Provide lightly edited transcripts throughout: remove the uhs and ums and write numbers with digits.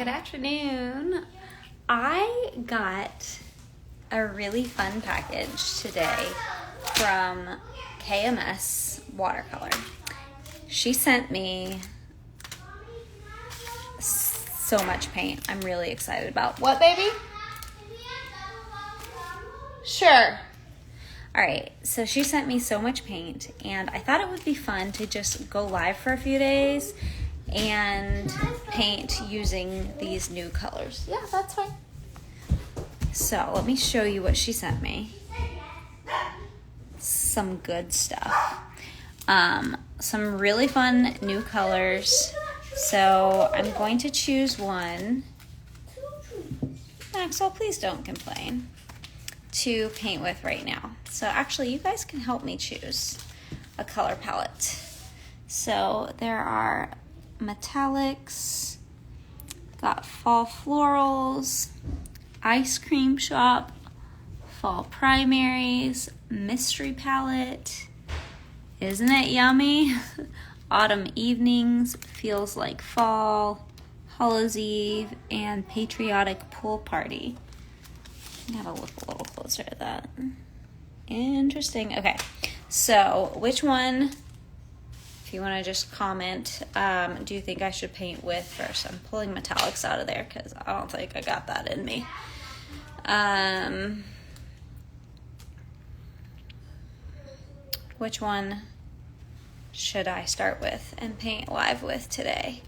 Good afternoon. I got a really fun package today from KMS Watercolor. She sent me so much paint I'm really excited about. What, baby? Sure. All right, so she sent me so much paint, and I thought it would be fun to just go live for a few days and paint using these new colors. Yeah, that's fine. So let me show you what she sent me. Some good stuff. Some really fun new colors. So I'm going to choose one. Maxwell, please don't complain. To paint with right now. So actually, you guys can help me choose a color palette. So there are metallics, got fall florals, ice cream shop, fall primaries, mystery palette, isn't it yummy? Autumn evenings, feels like fall, Hallows Eve, and patriotic pool party. Gotta look a little closer at that. Interesting. Okay, so which one, if you want to just comment, do you think I should paint with first? I'm pulling metallics out of there because I don't think I got that in me. Which one should I start with and paint live with today?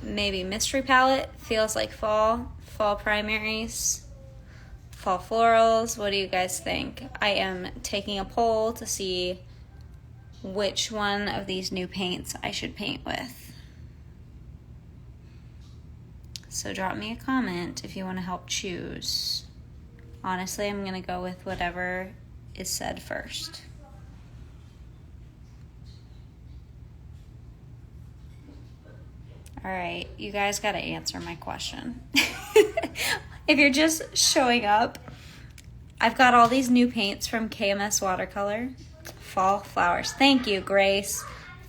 Maybe mystery palette, feels like fall primaries, fall florals. What do you guys think? I am taking a poll to see which one of these new paints I should paint with. So drop me a comment if you want to help choose. Honestly, I'm going to go with whatever is said first. All right, you guys got to answer my question. If you're just showing up, I've got all these new paints from KMS Watercolor. Fall flowers. Thank you, Grace.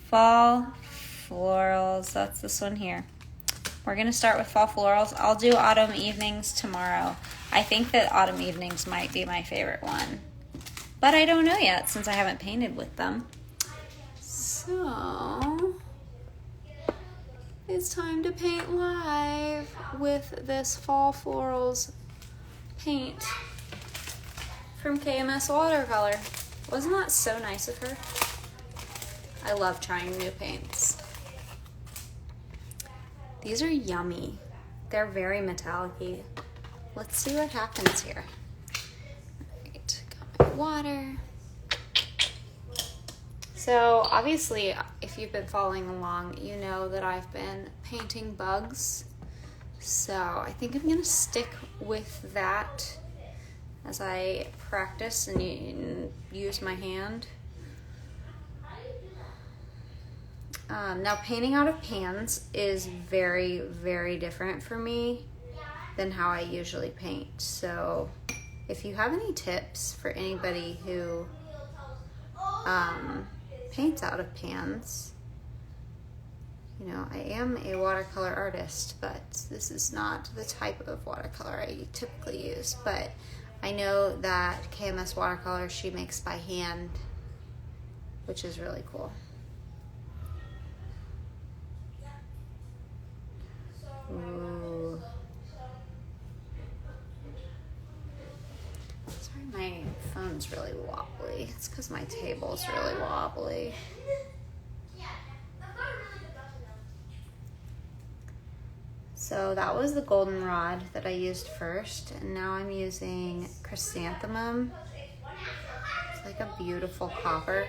Fall florals. That's this one here. We're going to start with fall florals. I'll do autumn evenings tomorrow. I think that autumn evenings might be my favorite one. But I don't know yet since I haven't painted with them. So it's time to paint live with this fall florals paint from KMS Watercolor. Wasn't that so nice of her? I love trying new paints. These are yummy. They're very metallic-y. Let's see what happens here. All right, got my water. So obviously, if you've been following along, you know that I've been painting bugs. So I think I'm gonna stick with that as I practice and use my hand. Now painting out of pans is very, very different for me than how I usually paint. So if you have any tips for anybody who paints out of pans, you know, I am a watercolor artist, but this is not the type of watercolor I typically use. But I know that KMS Watercolor, she makes by hand, which is really cool. Ooh. Sorry, my phone's really wobbly. It's because my table's really wobbly. So that was the goldenrod that I used first, and now I'm using chrysanthemum. It's like a beautiful copper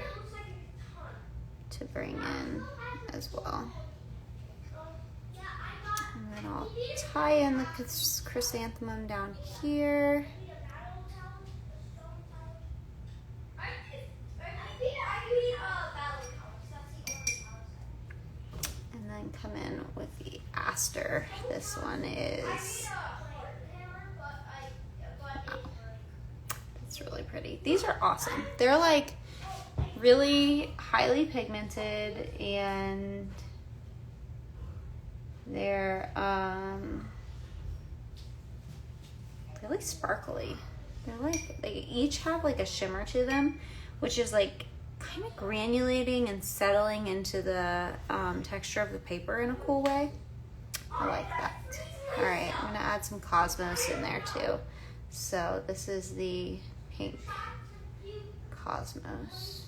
to bring in as well. And then I'll tie in the chrysanthemum down here. And then come in with the aster. This one is, wow, that's really pretty. These are awesome. They're like really highly pigmented and They're really sparkly. They're like, they each have like a shimmer to them, which is like kind of granulating and settling into the texture of the paper in a cool way. I like that. All right, I'm gonna add some Cosmos in there too. So this is the pink Cosmos.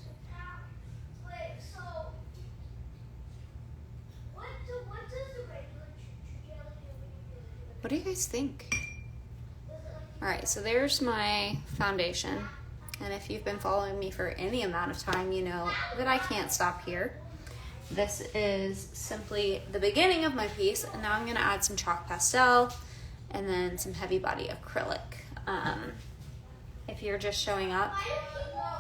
What do you guys think? All right, so there's my foundation. And if you've been following me for any amount of time, you know that I can't stop here. This is simply the beginning of my piece. And now I'm gonna add some chalk pastel and then some heavy body acrylic. If you're just showing up,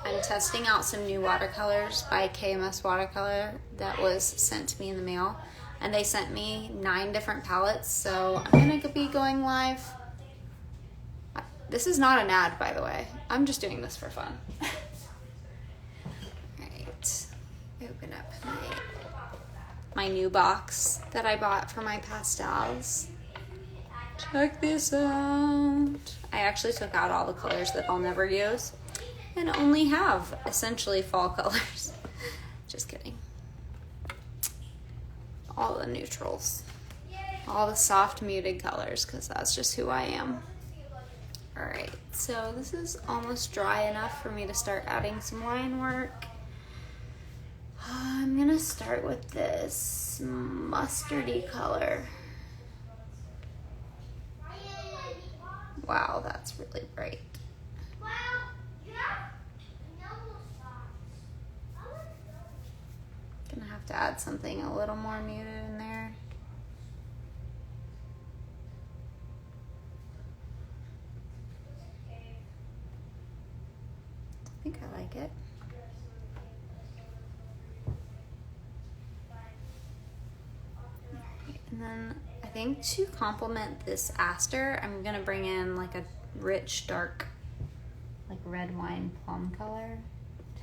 I'm testing out some new watercolors by KMS Watercolor that was sent to me in the mail. And they sent me 9 different palettes, so I'm gonna be going live. This is not an ad, by the way. I'm just doing this for fun. Alright, open up my new box that I bought for my pastels. Check this out. I actually took out all the colors that I'll never use and only have essentially fall colors. Just kidding. All the neutrals, all the soft muted colors, because that's just who I am. All right, so this is almost dry enough for me to start adding some line work. I'm gonna start with this mustardy color. Wow, that's really bright. Gonna have to add something a little more muted in there. I think I like it. Alright, and then I think to complement this aster, I'm gonna bring in like a rich, dark, like red wine plum color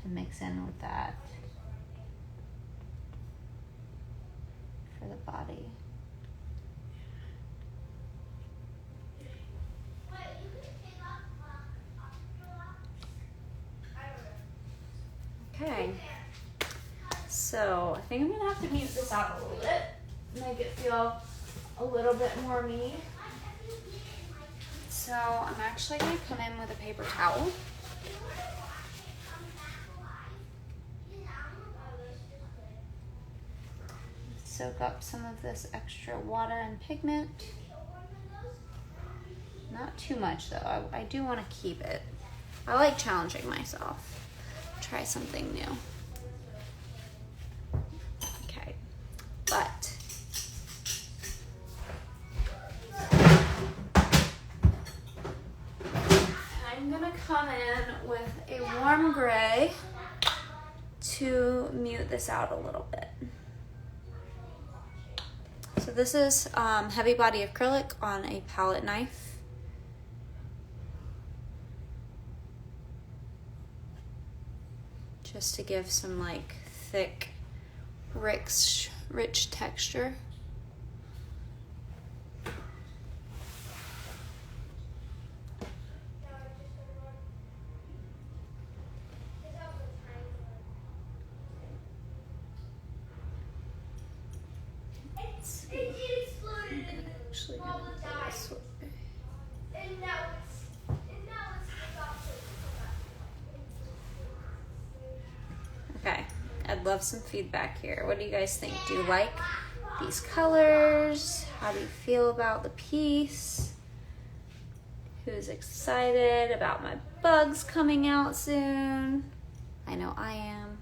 to mix in with that. For the body. Okay, so I think I'm gonna have to mute this out a little bit, make it feel a little bit more me. So I'm actually gonna come in with a paper towel. Soak up some of this extra water and pigment. Not too much though, I do want to keep it. I like challenging myself. Try something new. Okay, but I'm gonna come in with a warm gray to mute this out a little bit. So this is heavy body acrylic on a palette knife. Just to give some like thick, rich texture. Okay, I'd love some feedback here. What do you guys think? Do you like these colors? How do you feel about the piece? Who's excited about my bugs coming out soon? I know I am.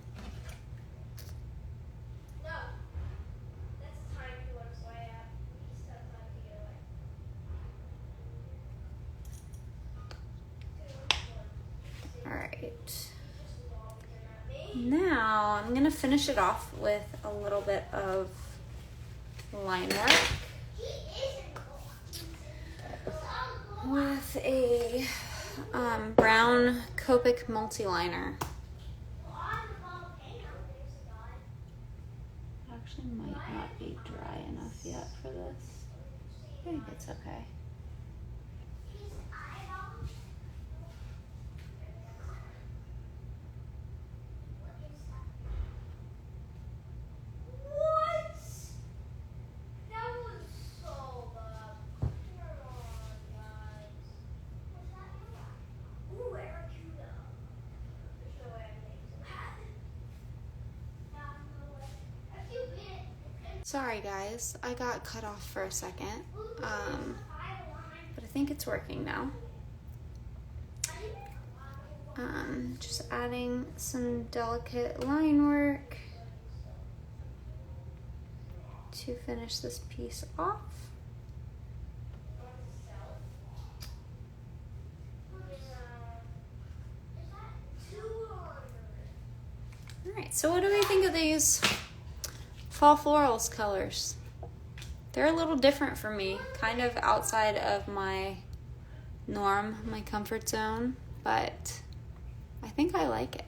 All right. Now I'm gonna finish it off with a little bit of line work with a brown Copic multi-liner. Actually might not be dry enough yet for this. I think it's okay. Sorry guys, I got cut off for a second, but I think it's working now. Just adding some delicate line work to finish this piece off. Alright, so what do we think of these fall florals colors? They're a little different for me, kind of outside of my norm, my comfort zone, but I think I like it.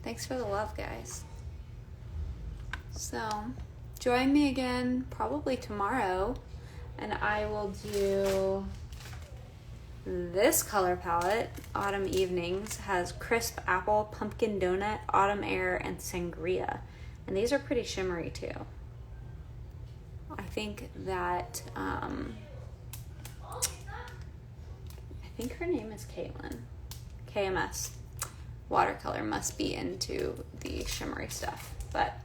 Thanks for the love, guys. So, join me again probably tomorrow, and I will do this color palette. Autumn Evenings has Crisp Apple, Pumpkin Donut, Autumn Air, and Sangria. And these are pretty shimmery too. I think that, I think her name is Caitlin. KMS. Watercolor must be into the shimmery stuff. But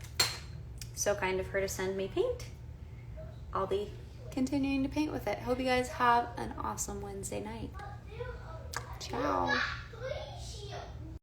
so kind of her to send me paint. I'll be continuing to paint with it. Hope you guys have an awesome Wednesday night. Ciao.